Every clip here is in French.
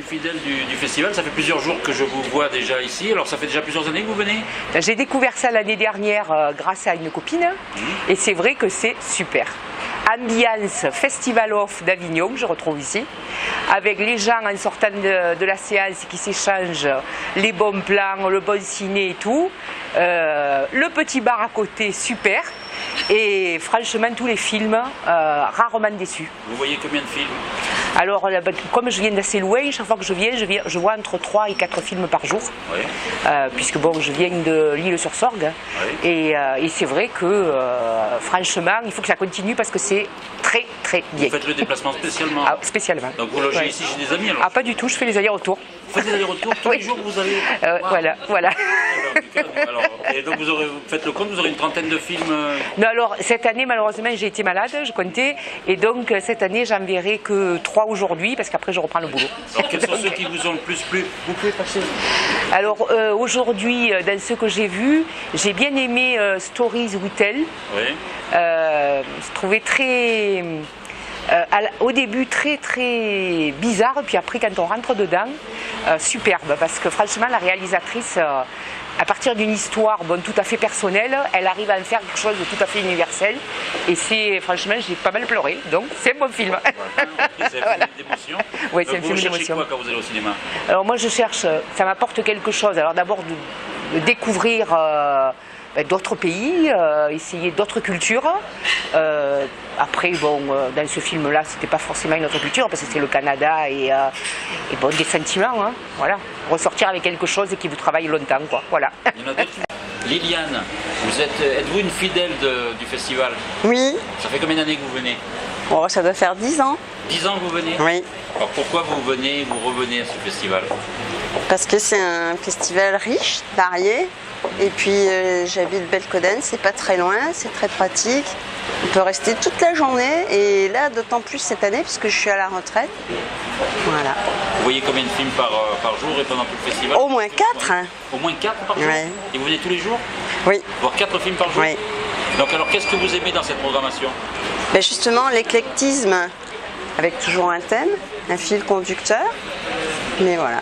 fidèle du festival, ça fait plusieurs jours que je vous vois déjà ici, alors ça fait déjà plusieurs années que vous venez? J'ai découvert ça l'année dernière grâce à une copine et c'est vrai que c'est super. Ambiance Festival Off d'Avignon, je retrouve ici, avec les gens en sortant de la séance qui s'échangent les bons plans, le bon ciné et tout. Le petit bar à côté, super. Et franchement, tous les films, rarement déçus. Vous voyez combien de films? Alors, comme je viens d'assez loin, chaque fois que je viens, je vois entre 3 et 4 films par jour. Oui. Puisque bon, je viens de l'Île-sur-Sorgue. Oui. Et c'est vrai que, franchement, il faut que ça continue parce que c'est très, très bien. Vous faites le déplacement spécialement? Ah, spécialement. Donc vous logez ici chez des amis alors? Ah, pas du tout, je fais les allers-retours. Vous faites des allers-retours tous les jours, vous allez... Voilà. Alors, et donc vous faites le compte, vous aurez une trentaine de films? Non, alors cette année malheureusement j'ai été malade, je comptais, et donc cette année j'en verrai que 3 aujourd'hui parce qu'après je reprends le boulot. Alors quels sont ceux qui vous ont le plus plu? Vous pouvez passer. Alors aujourd'hui dans ceux que j'ai vus, j'ai bien aimé Stories We Tell. Oui. Je trouvais très... au début très très bizarre, puis après quand on rentre dedans, superbe, parce que franchement la réalisatrice, à partir d'une histoire tout à fait personnelle, elle arrive à en faire quelque chose de tout à fait universel, et c'est franchement j'ai pas mal pleuré, donc c'est un bon film. C'est un film d'émotion. Oui, c'est un film d'émotion. Vous cherchez quoi quand vous allez au cinéma? Alors moi je cherche, ça m'apporte quelque chose, alors d'abord de découvrir d'autres pays, essayer d'autres cultures. Après, bon, dans ce film-là, c'était pas forcément une autre culture, parce que c'est le Canada et bon, des sentiments, hein, voilà. Ressortir avec quelque chose qui vous travaille longtemps, quoi, voilà. Il y en a d'autres. Liliane, êtes-vous une fidèle du festival? Oui. Ça fait combien d'années que vous venez? Oh, ça doit faire 10 ans. 10 ans que vous venez? Oui. Alors pourquoi vous revenez à ce festival? Parce que c'est un festival riche, varié. Et puis j'habite Belconnen, c'est pas très loin, c'est très pratique. On peut rester toute la journée et là d'autant plus cette année puisque je suis à la retraite. Voilà. Vous voyez combien de films par jour et pendant tout le festival? Au moins 4. Hein. Au moins 4 par jour? Ouais. Et vous venez tous les jours? Oui. Voir 4 films par jour? Oui. Donc alors qu'est-ce que vous aimez dans cette programmation? Ben justement l'éclectisme avec toujours un thème, un fil conducteur. Mais voilà.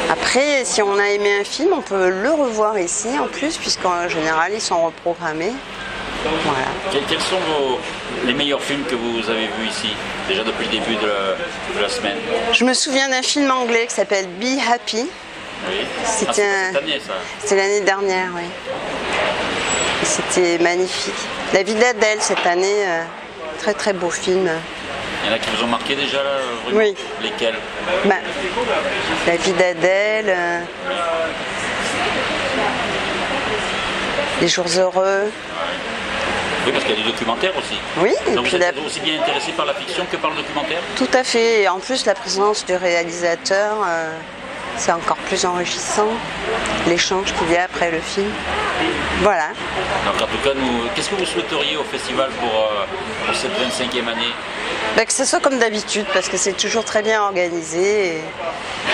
Après, si on a aimé un film, on peut le revoir ici en plus, puisqu'en général, ils sont reprogrammés. Voilà. Quels sont les meilleurs films que vous avez vus ici, déjà depuis le début de la semaine? Je me souviens d'un film anglais qui s'appelle Be Happy. Oui. C'était cette année, ça? C'était l'année dernière, oui. C'était magnifique. La vie d'Adèle, cette année, très très beau film. Il y en a qui vous ont marqué déjà là? Oui. Lesquels? La vie d'Adèle, Les jours heureux. Oui, parce qu'il y a des documentaires aussi. Oui. Donc vous êtes aussi bien intéressé par la fiction que par le documentaire? Tout à fait. Et en plus, la présence du réalisateur, c'est encore plus enrichissant. L'échange qu'il y a après le film. Voilà. Donc en tout cas, qu'est-ce que vous souhaiteriez au festival pour cette 25e année? Que ce soit comme d'habitude, parce que c'est toujours très bien organisé, et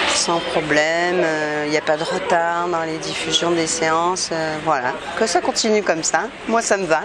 sans problème, il n'y a pas de retard dans les diffusions des séances, voilà. Que ça continue comme ça, moi ça me va.